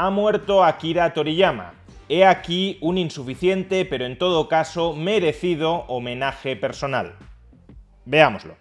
Ha muerto Akira Toriyama. He aquí un insuficiente, pero en todo caso merecido homenaje personal. Veámoslo.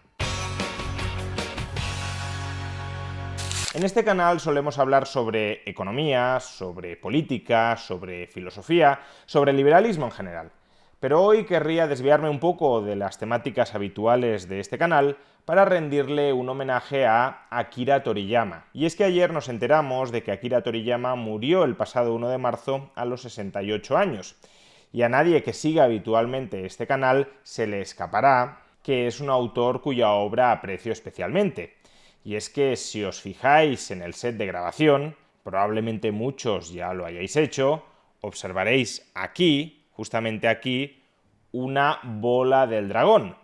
En este canal solemos hablar sobre economía, sobre política, sobre filosofía, sobre liberalismo en general. Pero hoy querría desviarme un poco de las temáticas habituales de este canal para rendirle un homenaje a Akira Toriyama. Y es que ayer nos enteramos de que Akira Toriyama murió el pasado 1 de marzo a los 68 años. Y a nadie que siga habitualmente este canal se le escapará que es un autor cuya obra aprecio especialmente. Y es que si os fijáis en el set de grabación, probablemente muchos ya lo hayáis hecho, observaréis aquí, justamente aquí, una bola del dragón,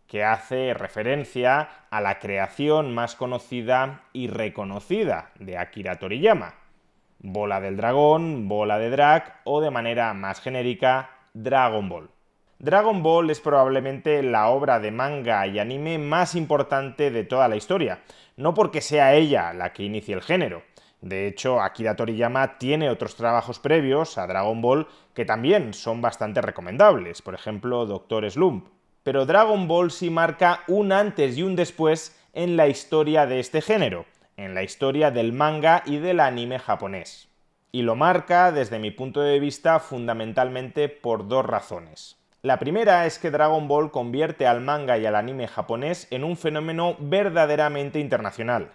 que hace referencia a la creación más conocida y reconocida de Akira Toriyama. Bola del dragón, bola de drag o de manera más genérica, Dragon Ball. Dragon Ball es probablemente la obra de manga y anime más importante de toda la historia, no porque sea ella la que inicie el género. De hecho, Akira Toriyama tiene otros trabajos previos a Dragon Ball que también son bastante recomendables, por ejemplo, Dr. Slump. Pero Dragon Ball sí marca un antes y un después en la historia de este género, en la historia del manga y del anime japonés. Y lo marca, desde mi punto de vista, fundamentalmente por dos razones. La primera es que Dragon Ball convierte al manga y al anime japonés en un fenómeno verdaderamente internacional.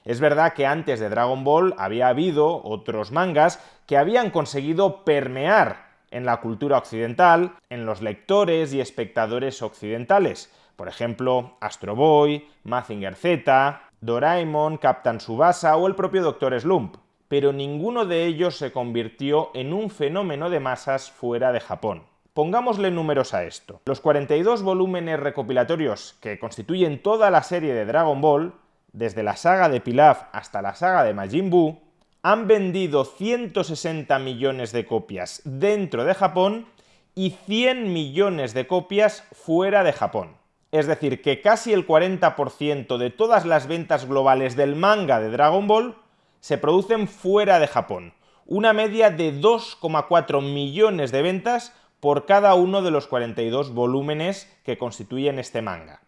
Es verdad que antes de Dragon Ball había habido otros mangas que habían conseguido permear en la cultura occidental, en los lectores y espectadores occidentales. Por ejemplo, Astro Boy, Mazinger Z, Doraemon, Captain Tsubasa o el propio Dr. Slump. Pero ninguno de ellos se convirtió en un fenómeno de masas fuera de Japón. Pongámosle números a esto. Los 42 volúmenes recopilatorios que constituyen toda la serie de Dragon Ball, desde la saga de Pilaf hasta la saga de Majin Buu, han vendido 160 millones de copias dentro de Japón y 100 millones de copias fuera de Japón. Es decir, que casi el 40% de todas las ventas globales del manga de Dragon Ball se producen fuera de Japón. Una media de 2,4 millones de ventas por cada uno de los 42 volúmenes que constituyen este manga.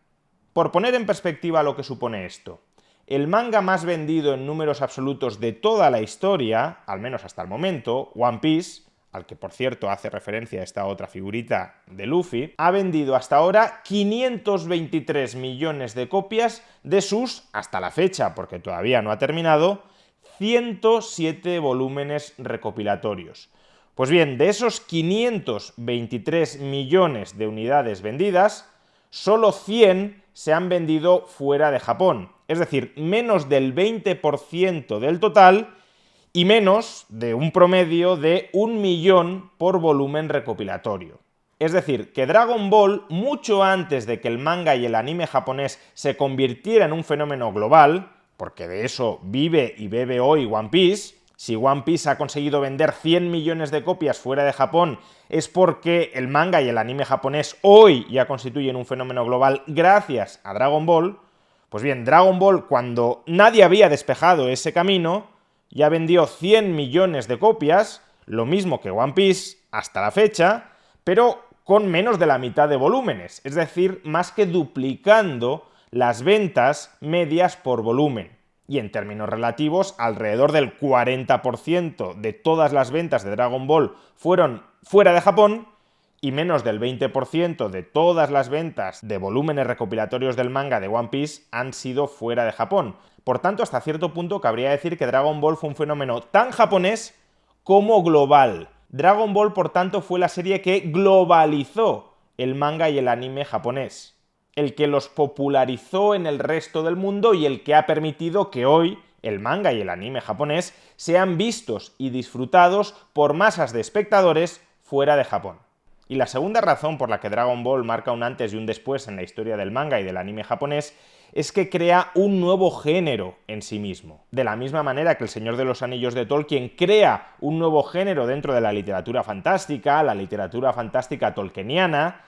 Por poner en perspectiva lo que supone esto, el manga más vendido en números absolutos de toda la historia, al menos hasta el momento, One Piece, al que por cierto hace referencia esta otra figurita de Luffy, ha vendido hasta ahora 523 millones de copias de sus, hasta la fecha, porque todavía no ha terminado, 107 volúmenes recopilatorios. Pues bien, de esos 523 millones de unidades vendidas, solo 100 se han vendido fuera de Japón, es decir, menos del 20% del total y menos de un promedio de 1 millón por volumen recopilatorio. Es decir, que Dragon Ball, mucho antes de que el manga y el anime japonés se convirtiera en un fenómeno global, porque de eso vive y bebe hoy One Piece. Si One Piece ha conseguido vender 100 millones de copias fuera de Japón es porque el manga y el anime japonés hoy ya constituyen un fenómeno global gracias a Dragon Ball. Pues bien, Dragon Ball, cuando nadie había despejado ese camino, ya vendió 100 millones de copias, lo mismo que One Piece hasta la fecha, pero con menos de la mitad de volúmenes, es decir, más que duplicando las ventas medias por volumen. Y en términos relativos, alrededor del 40% de todas las ventas de Dragon Ball fueron fuera de Japón y menos del 20% de todas las ventas de volúmenes recopilatorios del manga de One Piece han sido fuera de Japón. Por tanto, hasta cierto punto cabría decir que Dragon Ball fue un fenómeno tan japonés como global. Dragon Ball, por tanto, fue la serie que globalizó el manga y el anime japonés, el que los popularizó en el resto del mundo y el que ha permitido que hoy el manga y el anime japonés sean vistos y disfrutados por masas de espectadores fuera de Japón. Y la segunda razón por la que Dragon Ball marca un antes y un después en la historia del manga y del anime japonés es que crea un nuevo género en sí mismo. De la misma manera que El Señor de los Anillos de Tolkien crea un nuevo género dentro de la literatura fantástica tolkieniana,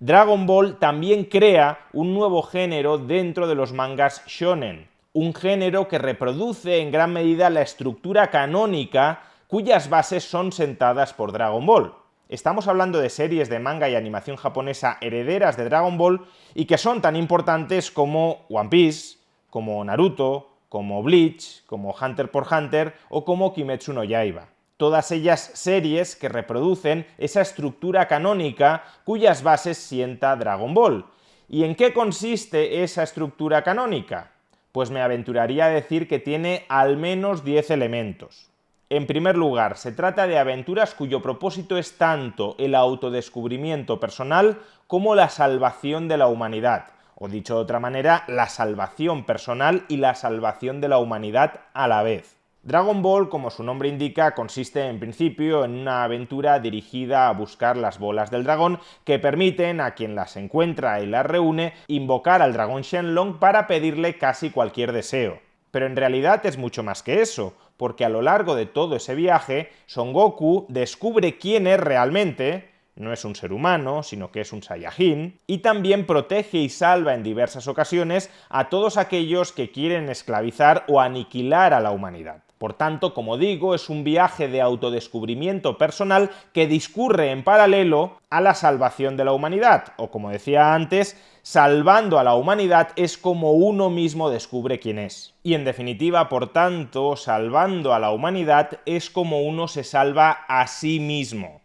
Dragon Ball también crea un nuevo género dentro de los mangas shonen, un género que reproduce en gran medida la estructura canónica cuyas bases son sentadas por Dragon Ball. Estamos hablando de series de manga y animación japonesa herederas de Dragon Ball y que son tan importantes como One Piece, como Naruto, como Bleach, como Hunter x Hunter o como Kimetsu no Yaiba. Todas ellas series que reproducen esa estructura canónica cuyas bases sienta Dragon Ball. ¿Y en qué consiste esa estructura canónica? Pues me aventuraría a decir que tiene al menos 10 elementos. En primer lugar, se trata de aventuras cuyo propósito es tanto el autodescubrimiento personal como la salvación de la humanidad, o dicho de otra manera, la salvación personal y la salvación de la humanidad a la vez. Dragon Ball, como su nombre indica, consiste en principio en una aventura dirigida a buscar las bolas del dragón que permiten a quien las encuentra y las reúne invocar al dragón Shenlong para pedirle casi cualquier deseo. Pero en realidad es mucho más que eso, porque a lo largo de todo ese viaje, Son Goku descubre quién es realmente, no es un ser humano, sino que es un Saiyajin, y también protege y salva en diversas ocasiones a todos aquellos que quieren esclavizar o aniquilar a la humanidad. Por tanto, como digo, es un viaje de autodescubrimiento personal que discurre en paralelo a la salvación de la humanidad, o como decía antes, salvando a la humanidad es como uno mismo descubre quién es. Y en definitiva, por tanto, salvando a la humanidad es como uno se salva a sí mismo.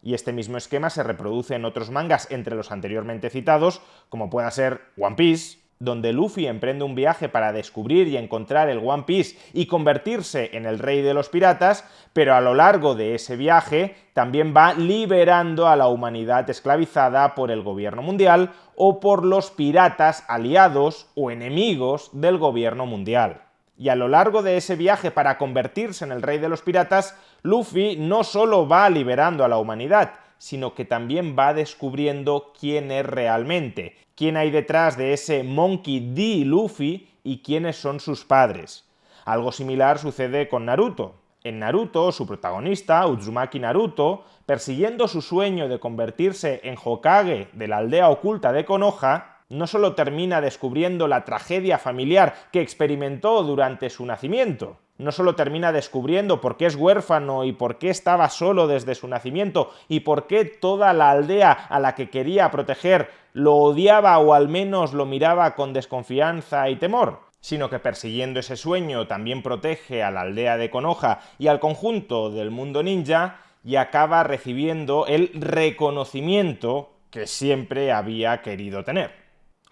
Y este mismo esquema se reproduce en otros mangas entre los anteriormente citados, como pueda ser One Piece, donde Luffy emprende un viaje para descubrir y encontrar el One Piece y convertirse en el rey de los piratas, pero a lo largo de ese viaje también va liberando a la humanidad esclavizada por el gobierno mundial o por los piratas aliados o enemigos del gobierno mundial. Y a lo largo de ese viaje para convertirse en el rey de los piratas, Luffy no solo va liberando a la humanidad, sino que también va descubriendo quién es realmente, quién hay detrás de ese Monkey D. Luffy y quiénes son sus padres. Algo similar sucede con Naruto. En Naruto, su protagonista, Uzumaki Naruto, persiguiendo su sueño de convertirse en Hokage de la aldea oculta de Konoha, no solo termina descubriendo la tragedia familiar que experimentó durante su nacimiento, no solo termina descubriendo por qué es huérfano y por qué estaba solo desde su nacimiento y por qué toda la aldea a la que quería proteger lo odiaba o al menos lo miraba con desconfianza y temor, sino que persiguiendo ese sueño también protege a la aldea de Konoha y al conjunto del mundo ninja y acaba recibiendo el reconocimiento que siempre había querido tener.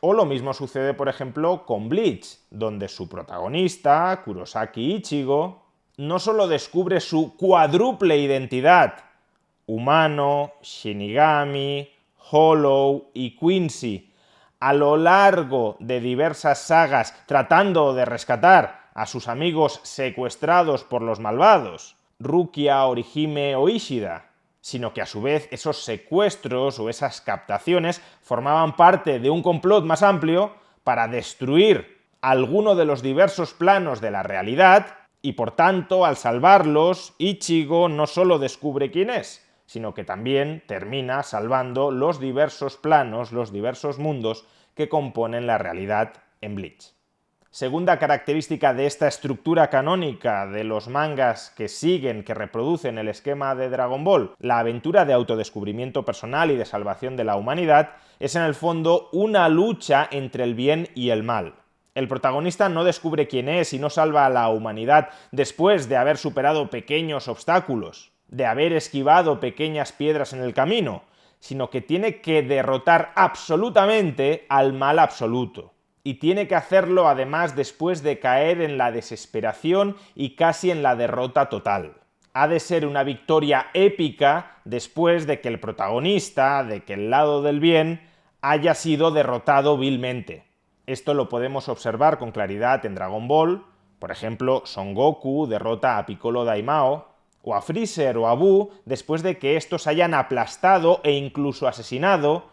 O lo mismo sucede, por ejemplo, con Bleach, donde su protagonista, Kurosaki Ichigo, no solo descubre su cuádruple identidad, humano, Shinigami, Hollow y Quincy, a lo largo de diversas sagas tratando de rescatar a sus amigos secuestrados por los malvados, Rukia, Orihime o Ishida, sino que a su vez esos secuestros o esas captaciones formaban parte de un complot más amplio para destruir alguno de los diversos planos de la realidad y por tanto, al salvarlos, Ichigo no solo descubre quién es, sino que también termina salvando los diversos planos, los diversos mundos que componen la realidad en Bleach. Segunda característica de esta estructura canónica de los mangas que siguen, que reproducen el esquema de Dragon Ball, la aventura de autodescubrimiento personal y de salvación de la humanidad, es en el fondo una lucha entre el bien y el mal. El protagonista no descubre quién es y no salva a la humanidad después de haber superado pequeños obstáculos, de haber esquivado pequeñas piedras en el camino, sino que tiene que derrotar absolutamente al mal absoluto. Y tiene que hacerlo además después de caer en la desesperación y casi en la derrota total. Ha de ser una victoria épica después de que el protagonista, de que el lado del bien, haya sido derrotado vilmente. Esto lo podemos observar con claridad en Dragon Ball. Por ejemplo, Son Goku derrota a Piccolo Daimao, o a Freezer o a Buu después de que estos hayan aplastado e incluso asesinado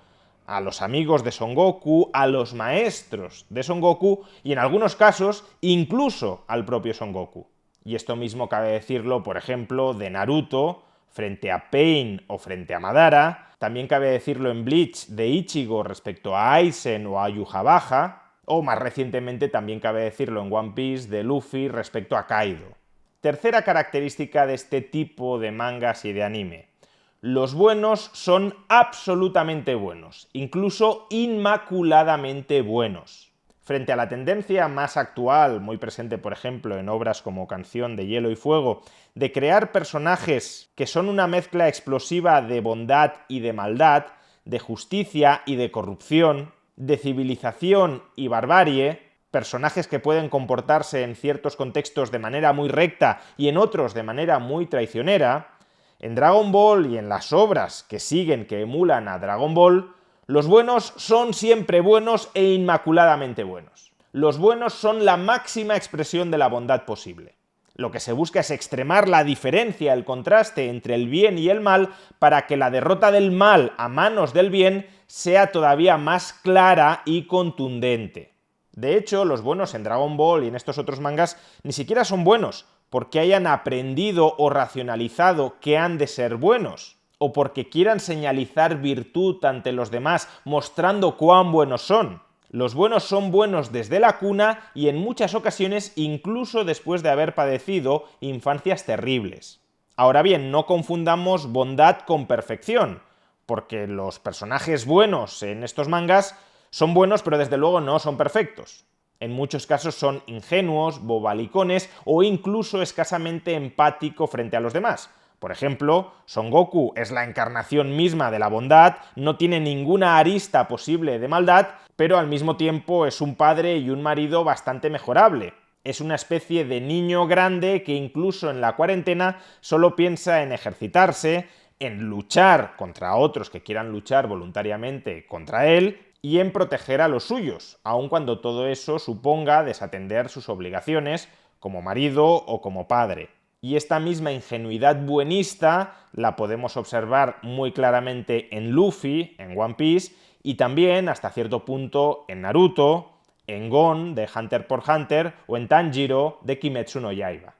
a los amigos de Son Goku, a los maestros de Son Goku y en algunos casos incluso al propio Son Goku. Y esto mismo cabe decirlo, por ejemplo, de Naruto frente a Pain o frente a Madara, también cabe decirlo en Bleach de Ichigo respecto a Aizen o a Yhwach, o más recientemente también cabe decirlo en One Piece de Luffy respecto a Kaido. Tercera característica de este tipo de mangas y de anime. Los buenos son absolutamente buenos, incluso inmaculadamente buenos. Frente a la tendencia más actual, muy presente por ejemplo en obras como Canción de Hielo y Fuego, de crear personajes que son una mezcla explosiva de bondad y de maldad, de justicia y de corrupción, de civilización y barbarie, personajes que pueden comportarse en ciertos contextos de manera muy recta y en otros de manera muy traicionera, en Dragon Ball y en las obras que siguen, que emulan a Dragon Ball, los buenos son siempre buenos e inmaculadamente buenos. Los buenos son la máxima expresión de la bondad posible. Lo que se busca es extremar la diferencia, el contraste entre el bien y el mal, para que la derrota del mal a manos del bien sea todavía más clara y contundente. De hecho, los buenos en Dragon Ball y en estos otros mangas ni siquiera son buenos porque hayan aprendido o racionalizado que han de ser buenos, o porque quieran señalizar virtud ante los demás, mostrando cuán buenos son. Los buenos son buenos desde la cuna y en muchas ocasiones incluso después de haber padecido infancias terribles. Ahora bien, no confundamos bondad con perfección, porque los personajes buenos en estos mangas son buenos pero desde luego no son perfectos. En muchos casos son ingenuos, bobalicones o incluso escasamente empático frente a los demás. Por ejemplo, Son Goku es la encarnación misma de la bondad, no tiene ninguna arista posible de maldad, pero al mismo tiempo es un padre y un marido bastante mejorable. Es una especie de niño grande que incluso en la cuarentena solo piensa en ejercitarse, en luchar contra otros que quieran luchar voluntariamente contra él, y en proteger a los suyos, aun cuando todo eso suponga desatender sus obligaciones como marido o como padre. Y esta misma ingenuidad buenista la podemos observar muy claramente en Luffy, en One Piece, y también, hasta cierto punto, en Naruto, en Gon, de Hunter x Hunter, o en Tanjiro, de Kimetsu no Yaiba.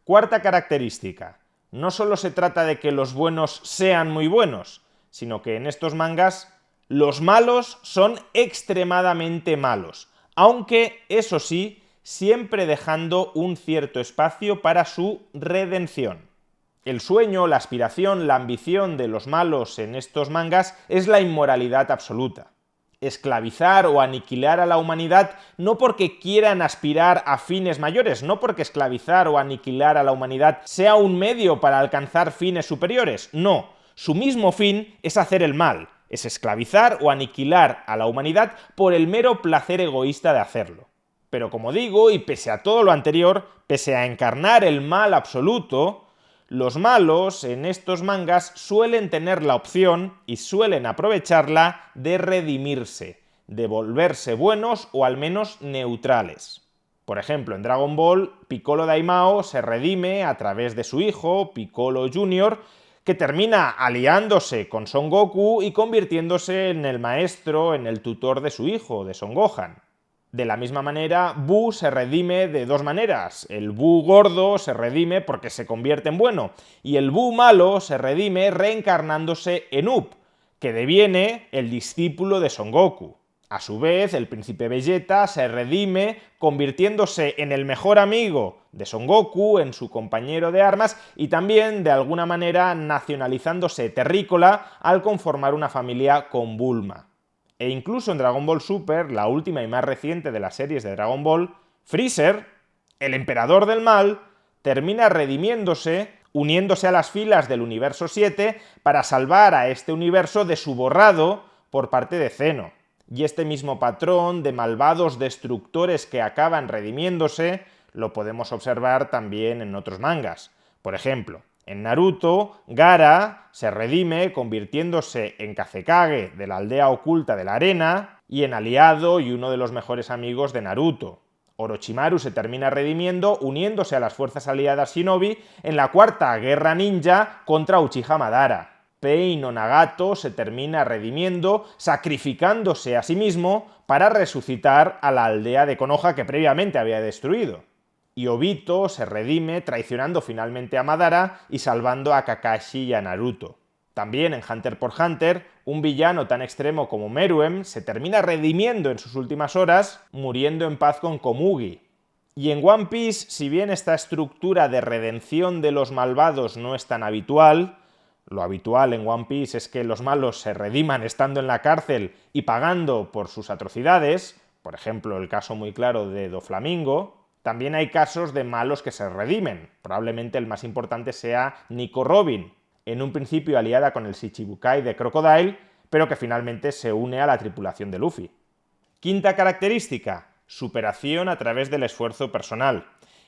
Cuarta característica. No solo se trata de que los buenos sean muy buenos, sino que en estos mangas los malos son extremadamente malos, aunque, eso sí, siempre dejando un cierto espacio para su redención. El sueño, la aspiración, la ambición de los malos en estos mangas es la inmoralidad absoluta. Esclavizar o aniquilar a la humanidad no porque quieran aspirar a fines mayores, no porque esclavizar o aniquilar a la humanidad sea un medio para alcanzar fines superiores, no. Su mismo fin es hacer el mal, es esclavizar o aniquilar a la humanidad por el mero placer egoísta de hacerlo. Pero como digo, y pese a todo lo anterior, pese a encarnar el mal absoluto, los malos en estos mangas suelen tener la opción, y suelen aprovecharla, de redimirse, de volverse buenos o al menos neutrales. Por ejemplo, en Dragon Ball, Piccolo Daimao se redime a través de su hijo, Piccolo Jr., que termina aliándose con Son Goku y convirtiéndose en el maestro, en el tutor de su hijo, de Son Gohan. De la misma manera, Buu se redime de dos maneras. El Buu gordo se redime porque se convierte en bueno, y el Buu malo se redime reencarnándose en Up, que deviene el discípulo de Son Goku. A su vez, el príncipe Vegeta se redime convirtiéndose en el mejor amigo de Son Goku, en su compañero de armas, y también, de alguna manera, nacionalizándose terrícola al conformar una familia con Bulma. E incluso en Dragon Ball Super, la última y más reciente de las series de Dragon Ball, Freezer, el emperador del mal, termina redimiéndose, uniéndose a las filas del universo 7 para salvar a este universo de su borrado por parte de Zeno. Y este mismo patrón de malvados destructores que acaban redimiéndose lo podemos observar también en otros mangas. Por ejemplo, en Naruto, Gaara se redime convirtiéndose en Kazekage de la aldea oculta de la arena y en aliado y uno de los mejores amigos de Naruto. Orochimaru se termina redimiendo uniéndose a las fuerzas aliadas Shinobi en la cuarta guerra ninja contra Uchiha Madara. Pain o Nagato se termina redimiendo, sacrificándose a sí mismo para resucitar a la aldea de Konoha que previamente había destruido. Y Obito se redime traicionando finalmente a Madara y salvando a Kakashi y a Naruto. También en Hunter x Hunter, un villano tan extremo como Meruem se termina redimiendo en sus últimas horas, muriendo en paz con Komugi. Y en One Piece, si bien esta estructura de redención de los malvados no es tan habitual, lo habitual en One Piece es que los malos se rediman estando en la cárcel y pagando por sus atrocidades, por ejemplo el caso muy claro de Doflamingo, también hay casos de malos que se redimen. Probablemente el más importante sea Nico Robin, en un principio aliada con el Shichibukai de Crocodile, pero que finalmente se une a la tripulación de Luffy. Quinta característica: superación a través del esfuerzo personal.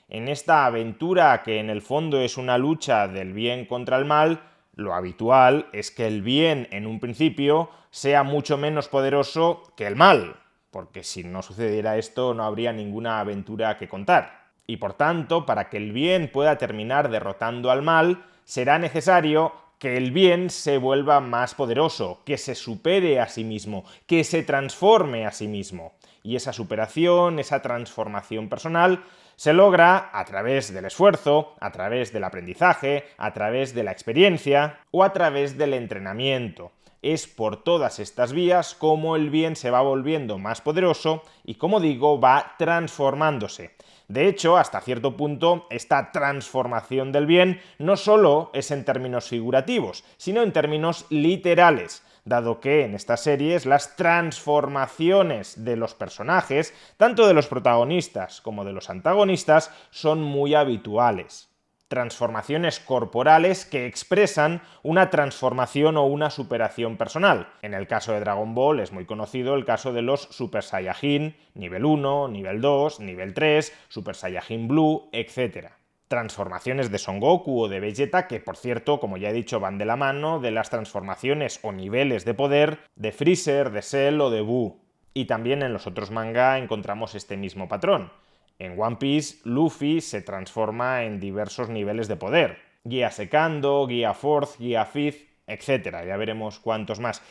En esta aventura, que en el fondo es una lucha del bien contra el mal, lo habitual es que el bien en un principio sea mucho menos poderoso que el mal, porque si no sucediera esto no habría ninguna aventura que contar. Y por tanto, para que el bien pueda terminar derrotando al mal, será necesario que el bien se vuelva más poderoso, que se supere a sí mismo, que se transforme a sí mismo. Y esa superación, esa transformación personal, se logra a través del esfuerzo, a través del aprendizaje, a través de la experiencia o a través del entrenamiento. Es por todas estas vías como el bien se va volviendo más poderoso y, como digo, va transformándose. De hecho, hasta cierto punto, esta transformación del bien no solo es en términos figurativos, sino en términos literales, dado que en estas series las transformaciones de los personajes, tanto de los protagonistas como de los antagonistas, son muy habituales. Transformaciones corporales que expresan una transformación o una superación personal. En el caso de Dragon Ball es muy conocido el caso de los Super Saiyajin, nivel 1, nivel 2, nivel 3, Super Saiyajin Blue, etc. Transformaciones de Son Goku o de Vegeta que, por cierto, como ya he dicho, van de la mano de las transformaciones o niveles de poder de Freezer, de Cell o de Buu. Y también en los otros manga encontramos este mismo patrón. En One Piece, Luffy se transforma en diversos niveles de poder. Guía Secando, Guía Fourth, Guía Fifth, etc. Ya veremos cuántos más.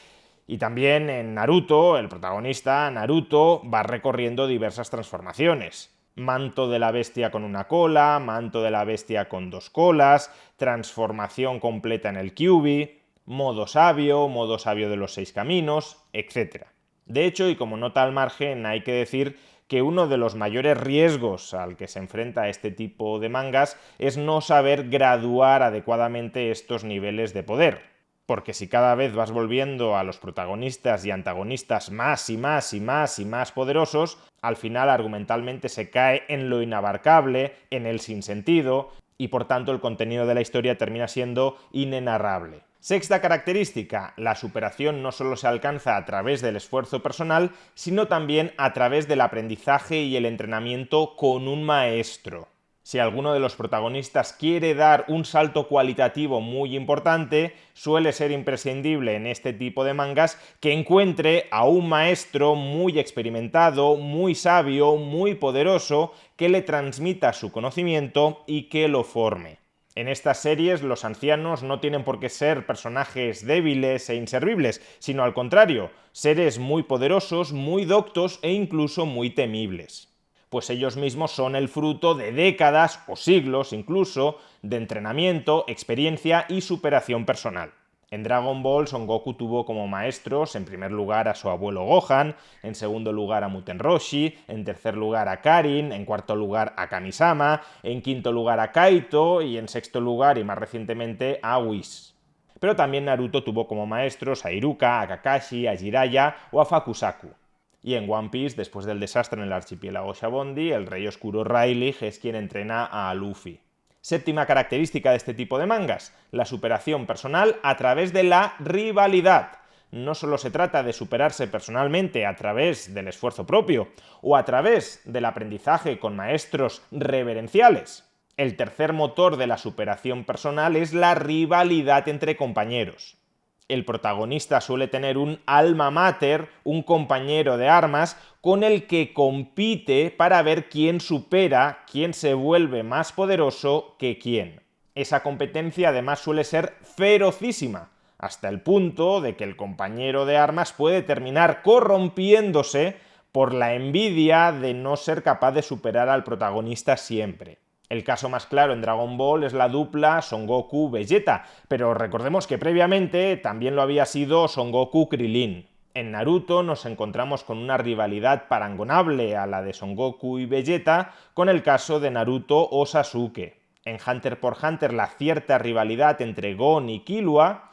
Y también en Naruto, el protagonista, Naruto, va recorriendo diversas transformaciones. Manto de la bestia con una cola, manto de la bestia con 2 colas, transformación completa en el Kyuubi, modo sabio de los 6 caminos, etc. De hecho, y como nota al margen, hay que decir que uno de los mayores riesgos al que se enfrenta este tipo de mangas es no saber graduar adecuadamente estos niveles de poder. Porque si cada vez vas volviendo a los protagonistas y antagonistas más y más y más y más poderosos, al final argumentalmente se cae en lo inabarcable, en el sinsentido, y por tanto el contenido de la historia termina siendo inenarrable. Sexta característica: la superación no solo se alcanza a través del esfuerzo personal, sino también a través del aprendizaje y el entrenamiento con un maestro. Si alguno de los protagonistas quiere dar un salto cualitativo muy importante, suele ser imprescindible en este tipo de mangas que encuentre a un maestro muy experimentado, muy sabio, muy poderoso, que le transmita su conocimiento y que lo forme. En estas series los ancianos no tienen por qué ser personajes débiles e inservibles, sino al contrario, seres muy poderosos, muy doctos e incluso muy temibles. Pues ellos mismos son el fruto de décadas o siglos incluso de entrenamiento, experiencia y superación personal. En Dragon Ball, Son Goku tuvo como maestros en primer lugar a su abuelo Gohan, en segundo lugar a Muten Roshi, en tercer lugar a Karin, en cuarto lugar a Kamisama, en quinto lugar a Kaito y en sexto lugar y más recientemente a Whis. Pero también Naruto tuvo como maestros a Iruka, a Kakashi, a Jiraiya o a Fakusaku. Y en One Piece, después del desastre en el archipiélago Shabondi, el rey oscuro Rayleigh es quien entrena a Luffy. Séptima característica de este tipo de mangas: la superación personal a través de la rivalidad. No solo se trata de superarse personalmente a través del esfuerzo propio o a través del aprendizaje con maestros reverenciales. El tercer motor de la superación personal es la rivalidad entre compañeros. El protagonista suele tener un alma mater, un compañero de armas, con el que compite para ver quién supera, quién se vuelve más poderoso que quién. Esa competencia además suele ser ferocísima, hasta el punto de que el compañero de armas puede terminar corrompiéndose por la envidia de no ser capaz de superar al protagonista siempre. El caso más claro en Dragon Ball es la dupla Son Goku-Vegeta, pero recordemos que previamente también lo había sido Son Goku-Krilin. En Naruto nos encontramos con una rivalidad parangonable a la de Son Goku y Vegeta con el caso de Naruto o Sasuke. En Hunter x Hunter la cierta rivalidad entre Gon y Killua.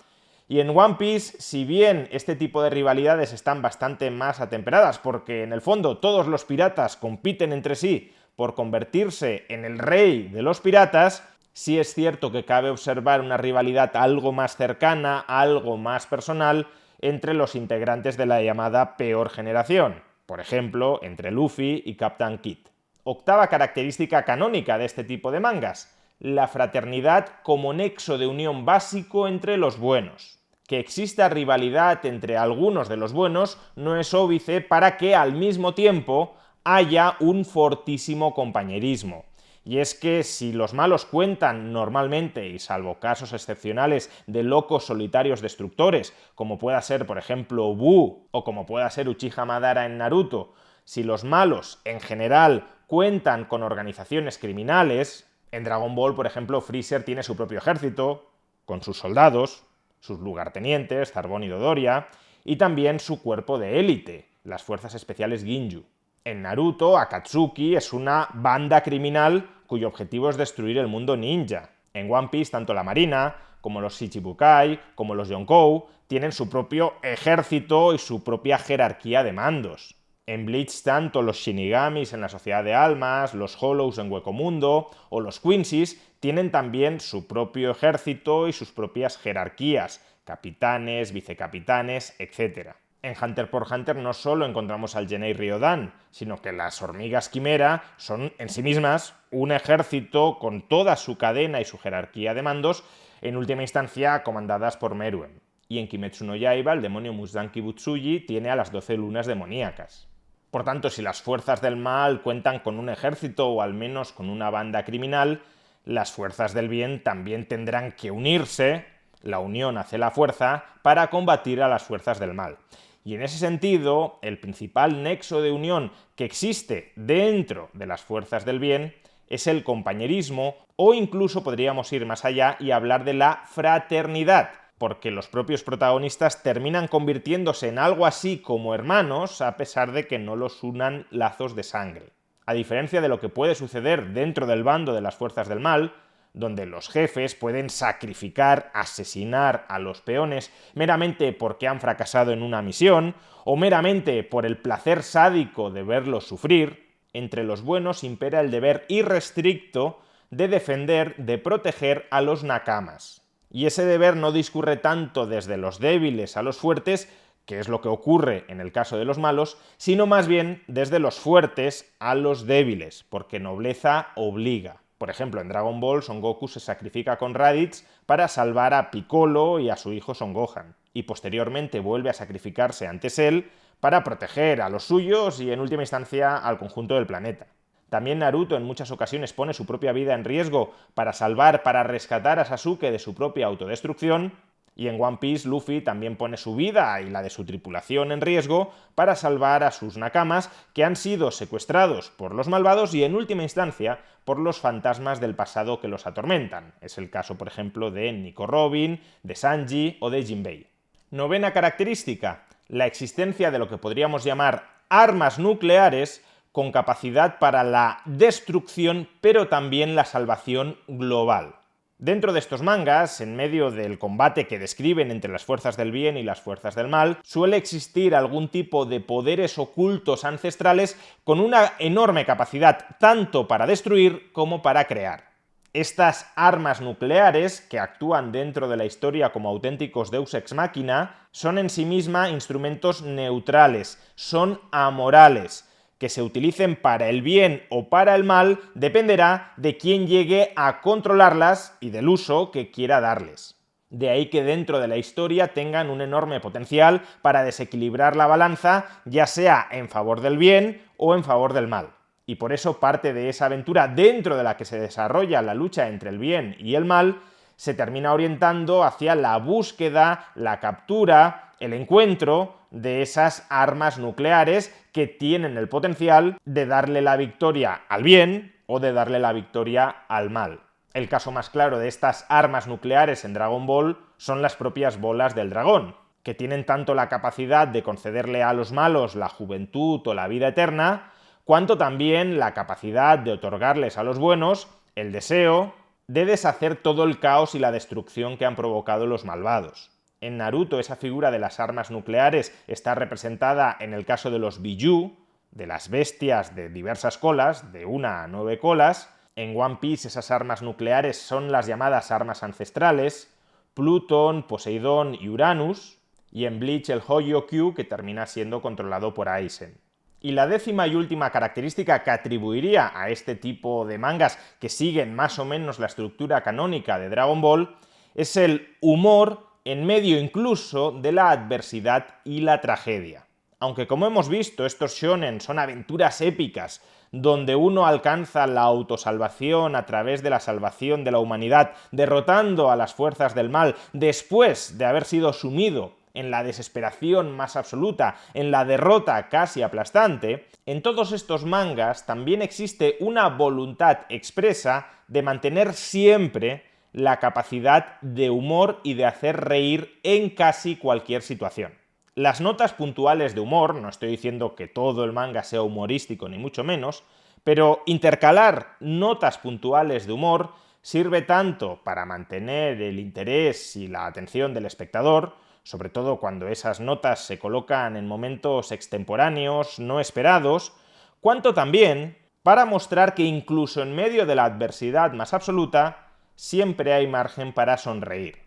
Y en One Piece, si bien este tipo de rivalidades están bastante más atemperadas, porque en el fondo todos los piratas compiten entre sí por convertirse en el rey de los piratas, sí es cierto que cabe observar una rivalidad algo más cercana, algo más personal, entre los integrantes de la llamada Peor Generación, por ejemplo, entre Luffy y Captain Kidd. Octava característica canónica de este tipo de mangas: la fraternidad como nexo de unión básico entre los buenos. Que exista rivalidad entre algunos de los buenos no es óbice para que al mismo tiempo haya un fortísimo compañerismo. Y es que si los malos cuentan normalmente, y salvo casos excepcionales de locos solitarios destructores, como pueda ser por ejemplo Buu o como pueda ser Uchiha Madara en Naruto, si los malos en general cuentan con organizaciones criminales, en Dragon Ball por ejemplo Freezer tiene su propio ejército, con sus soldados, sus lugartenientes, Zarbón y Dodoria, y también su cuerpo de élite, las fuerzas especiales Ginyu. En Naruto, Akatsuki es una banda criminal cuyo objetivo es destruir el mundo ninja. En One Piece, tanto la Marina, como los Shichibukai, como los Yonkou, tienen su propio ejército y su propia jerarquía de mandos. En Bleach, tanto los Shinigamis en la Sociedad de Almas, los Hollows en Huecomundo o los Quincy's tienen también su propio ejército y sus propias jerarquías, capitanes, vicecapitanes, etc. En Hunter x Hunter no solo encontramos al Genei Ryodan, sino que las hormigas quimera son en sí mismas un ejército con toda su cadena y su jerarquía de mandos, en última instancia comandadas por Meruem. Y en Kimetsu no Yaiba el demonio Muzanki Butsuji tiene a las 12 lunas demoníacas. Por tanto, si las fuerzas del mal cuentan con un ejército o al menos con una banda criminal, las fuerzas del bien también tendrán que unirse, la unión hace la fuerza, para combatir a las fuerzas del mal. Y en ese sentido, el principal nexo de unión que existe dentro de las fuerzas del bien es el compañerismo, o incluso podríamos ir más allá y hablar de la fraternidad, porque los propios protagonistas terminan convirtiéndose en algo así como hermanos a pesar de que no los unan lazos de sangre. A diferencia de lo que puede suceder dentro del bando de las fuerzas del mal, donde los jefes pueden sacrificar, asesinar a los peones meramente porque han fracasado en una misión, o meramente por el placer sádico de verlos sufrir, entre los buenos impera el deber irrestricto de defender, de proteger a los nakamas. Y ese deber no discurre tanto desde los débiles a los fuertes, que es lo que ocurre en el caso de los malos, sino más bien desde los fuertes a los débiles, porque nobleza obliga. Por ejemplo, en Dragon Ball, Son Goku se sacrifica con Raditz para salvar a Piccolo y a su hijo Son Gohan, y posteriormente vuelve a sacrificarse ante Cell para proteger a los suyos y en última instancia al conjunto del planeta. También Naruto en muchas ocasiones pone su propia vida en riesgo para salvar, para rescatar a Sasuke de su propia autodestrucción, y en One Piece Luffy también pone su vida y la de su tripulación en riesgo para salvar a sus nakamas que han sido secuestrados por los malvados y en última instancia por los fantasmas del pasado que los atormentan. Es el caso, por ejemplo, de Nico Robin, de Sanji o de Jinbei. Novena característica: la existencia de lo que podríamos llamar armas nucleares con capacidad para la destrucción, pero también la salvación global. Dentro de estos mangas, en medio del combate que describen entre las fuerzas del bien y las fuerzas del mal, suele existir algún tipo de poderes ocultos ancestrales con una enorme capacidad tanto para destruir como para crear. Estas armas nucleares, que actúan dentro de la historia como auténticos deus ex machina, son en sí mismas instrumentos neutrales, son amorales. Que se utilicen para el bien o para el mal dependerá de quién llegue a controlarlas y del uso que quiera darles. De ahí que dentro de la historia tengan un enorme potencial para desequilibrar la balanza, ya sea en favor del bien o en favor del mal. Y por eso parte de esa aventura dentro de la que se desarrolla la lucha entre el bien y el mal se termina orientando hacia la búsqueda, la captura, el encuentro de esas armas nucleares que tienen el potencial de darle la victoria al bien o de darle la victoria al mal. El caso más claro de estas armas nucleares en Dragon Ball son las propias bolas del dragón, que tienen tanto la capacidad de concederle a los malos la juventud o la vida eterna, cuanto también la capacidad de otorgarles a los buenos el deseo de deshacer todo el caos y la destrucción que han provocado los malvados. En Naruto esa figura de las armas nucleares está representada en el caso de los Biju, de las bestias de diversas colas, de 1 a 9 colas. En One Piece esas armas nucleares son las llamadas armas ancestrales, Plutón, Poseidón y Uranus, y en Bleach el Hoyokyu, que termina siendo controlado por Aizen. Y la 10ª y última característica que atribuiría a este tipo de mangas que siguen más o menos la estructura canónica de Dragon Ball es el humor en medio incluso de la adversidad y la tragedia. Aunque como hemos visto, estos shonen son aventuras épicas donde uno alcanza la autosalvación a través de la salvación de la humanidad, derrotando a las fuerzas del mal después de haber sido sumido en la desesperación más absoluta, en la derrota casi aplastante, en todos estos mangas también existe una voluntad expresa de mantener siempre la capacidad de humor y de hacer reír en casi cualquier situación. Las notas puntuales de humor, no estoy diciendo que todo el manga sea humorístico ni mucho menos, pero intercalar notas puntuales de humor sirve tanto para mantener el interés y la atención del espectador, sobre todo cuando esas notas se colocan en momentos extemporáneos, no esperados, cuanto también para mostrar que incluso en medio de la adversidad más absoluta, siempre hay margen para sonreír.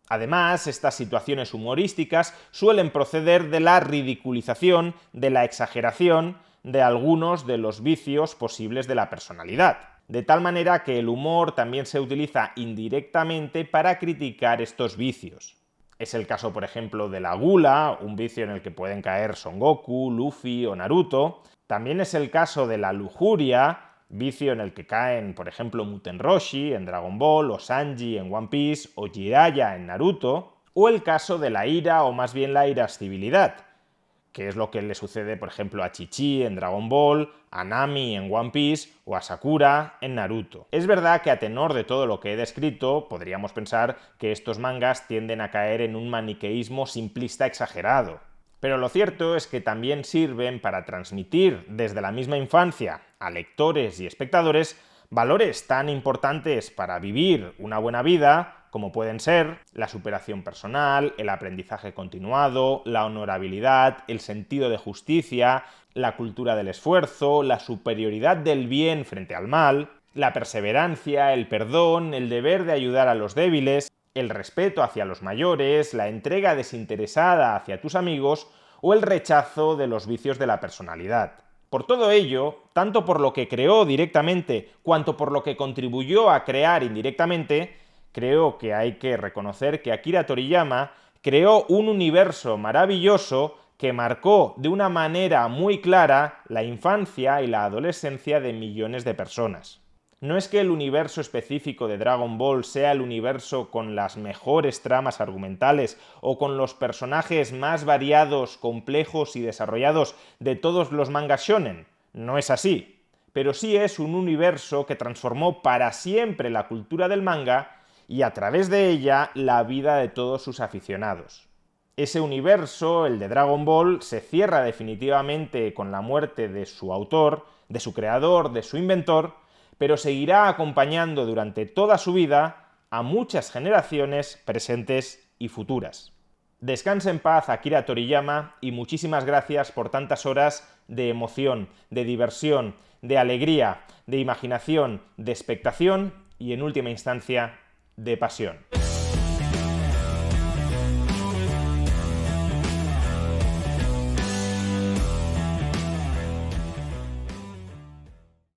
Además, estas situaciones humorísticas suelen proceder de la ridiculización, de la exageración de algunos de los vicios posibles de la personalidad. De tal manera que el humor también se utiliza indirectamente para criticar estos vicios. Es el caso, por ejemplo, de la gula, un vicio en el que pueden caer Son Goku, Luffy o Naruto. También es el caso de la lujuria, vicio en el que caen, por ejemplo, Muten Roshi en Dragon Ball, o Sanji en One Piece, o Jiraiya en Naruto. O el caso de la ira, o más bien la irascibilidad, que es lo que le sucede, por ejemplo, a Chi-Chi en Dragon Ball, a Nami en One Piece o a Sakura en Naruto. Es verdad que a tenor de todo lo que he descrito, podríamos pensar que estos mangas tienden a caer en un maniqueísmo simplista exagerado. Pero lo cierto es que también sirven para transmitir desde la misma infancia a lectores y espectadores valores tan importantes para vivir una buena vida, como pueden ser la superación personal, el aprendizaje continuado, la honorabilidad, el sentido de justicia, la cultura del esfuerzo, la superioridad del bien frente al mal, la perseverancia, el perdón, el deber de ayudar a los débiles, el respeto hacia los mayores, la entrega desinteresada hacia tus amigos o el rechazo de los vicios de la personalidad. Por todo ello, tanto por lo que creó directamente, cuanto por lo que contribuyó a crear indirectamente, creo que hay que reconocer que Akira Toriyama creó un universo maravilloso que marcó de una manera muy clara la infancia y la adolescencia de millones de personas. No es que el universo específico de Dragon Ball sea el universo con las mejores tramas argumentales o con los personajes más variados, complejos y desarrollados de todos los mangas shonen. No es así. Pero sí es un universo que transformó para siempre la cultura del manga y a través de ella la vida de todos sus aficionados. Ese universo, el de Dragon Ball, se cierra definitivamente con la muerte de su autor, de su creador, de su inventor, pero seguirá acompañando durante toda su vida a muchas generaciones presentes y futuras. Descanse en paz, Akira Toriyama, y muchísimas gracias por tantas horas de emoción, de diversión, de alegría, de imaginación, de expectación y, en última instancia, de pasión.